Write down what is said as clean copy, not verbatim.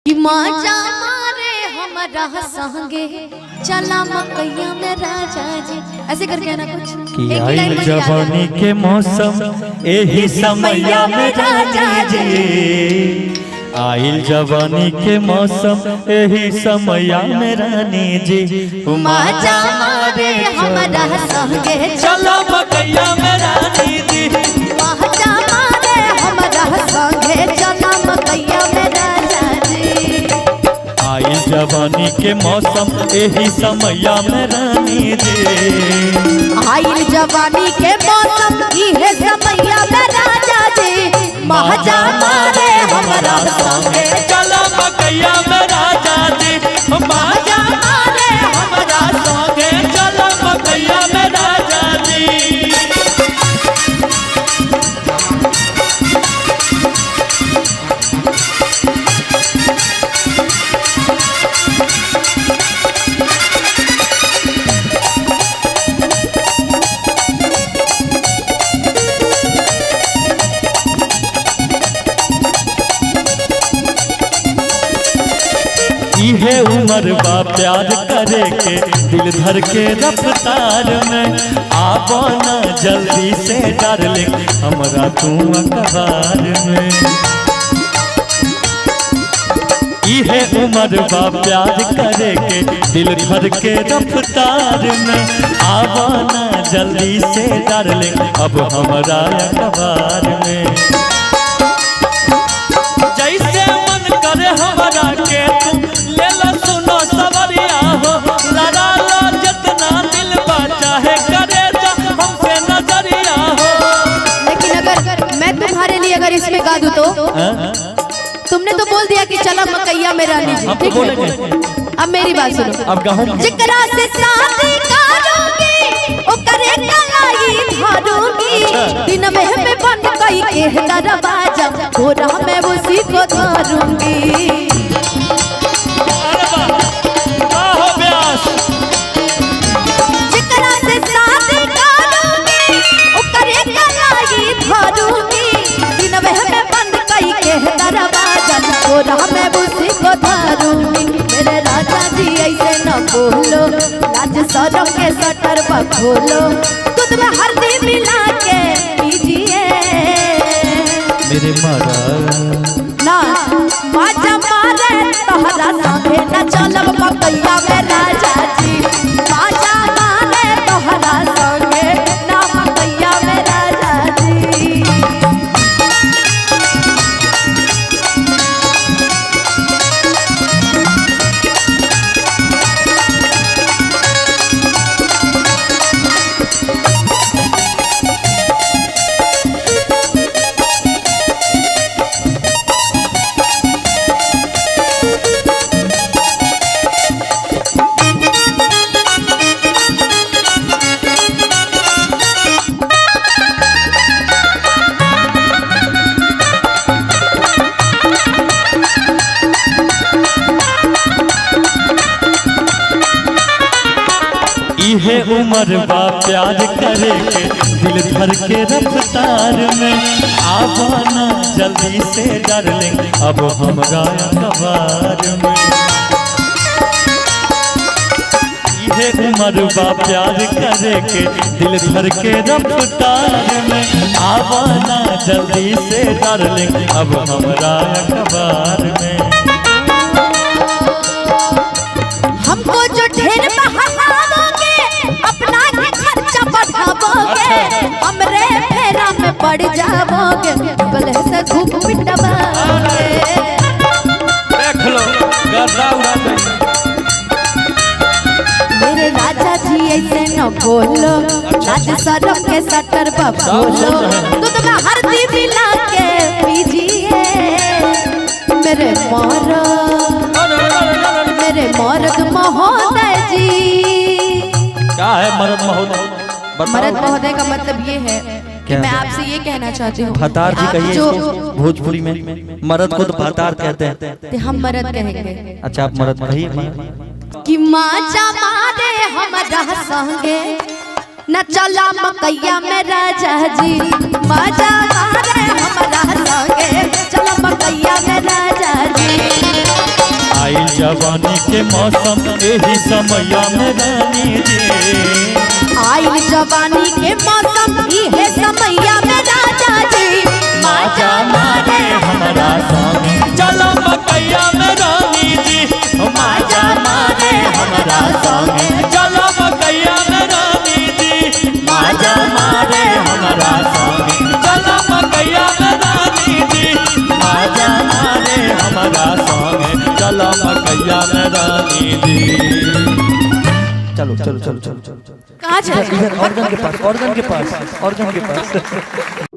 कि माजा मारे हमारा संगे चला मकैया में राजा जी, ऐसे करके ना कुछ कि आई जवानी के मौसम यही समैया में राजा जी, आइल जवानी के मौसम यही समैया में रानी जी। माजा मारे हमारा संगे चला मकैया में रानी जी, माजा मारे हमारा संगे चला मकैया में राजा जी। आइल जवानी के मौसम यही समैया में रानी जी, आइल जवानी के मौसम यही समैया में राजा जी। माजा मारे हमारा संगे चला मकैया में राजा जी, माजा मारे हमारा संगे चला मकैया में राजा जी। इहे उम्र बा प्यार करे के दिल धर के रफ्तार में, आबो ना जल्दी से डार्लिंग हमरा तू अखबार में। इहे उम्र बा प्यार करे के दिल धर के रफ्तार में, आबो ना जल्दी से डार्लिंग अब हमरा अखबार में। जैसे मन करे हमरा के तू लेला सुनो सवरिया हो, लड़ा लो जितना दिल बाचा है करे जा हमसे नजरिया हो। लेकिन अगर मैं तुम्हारे लिए अगर इसमें गा दूं तो तुमने तो बोल दिया कि चला मकैया में रानी जी, ठीक है? अब मेरी बात सुनो, अब गाऊं जिकरा से शादी करूंगी ओ करे कलाई धारूंगी, दिन में बंद कई के दरवाजा गोरा में उसी को धरूंगी। जिकरा से शादी करूंगी ओ करे कलाई धारूंगी, दिन में बंद कई के दरवाजा गोरा में उसी को धरूंगी। मेरे राजा जी ऐसे न बोलो, लाज शरम के सटर पर खोलो, दूध में हल्दी मिला के पीजिए मेरे मारा ना। माजा मारे तोहरा संगे न चलब मकैया में राजा जी, माजा मारे तोहरा संगे न मकैया में राजा जी। इहे उम्र बा प्यार करे के दिल धर के रफ्तार में, आबो ना जल्दी से डार्लिंग अब हमरा अखबार में। इहे उम्र बा प्यार करे के दिल धर के रफ्तार में, आबो ना जल्दी से डार्लिंग अब हमरा अखबार में। हमको जो ढेर बहाओगे अपना ही खर्चा बढ़ाओगे, हमरे फेरा में पड़ जाओगे, गले से खूब पिटवाओगे। देख लो गर्दा उड़ा दे। मेरे राजा जी ऐसे न बोलो, लाज शरम के सटर पर खोलो, दूध में हल्दी मिला के पीजिए मेरे मर्द महोदय जी। क्या है मर्द महोदय? मर्द महोदय का मतलब ये है कि मैं आपसे ये कहना चाहती हूँ, भतार जी कहिए जो भोजपुरी में मर्द को तो भतार कहते हैं, हम मर्द कहेंगे। अच्छा आप मर्द कहिए कि माजा मारे हमारा संगे न चला मकैया में राजा जी, माजा मारे हमारा संगे चला मकैया में राजा जी। जवानी के मौसम यही समैया में रानी जी। आइल जवानी के मौसम इहे समैया में राजा जी। माजा मारे हमारा संग चलो मकैया में रानी जी। माजा मारे हमारा संग चलो मकैया में रानी जी। माजा मारे हमारा संग चलो मकैया में रानी जी। माजा मारे हमारा संग चलो मकैया में रानी जी। चलो चलो चलो चलो चलो कहाँ चले? ऑर्गन के पास ऑर्गन के पास ऑर्गन के पास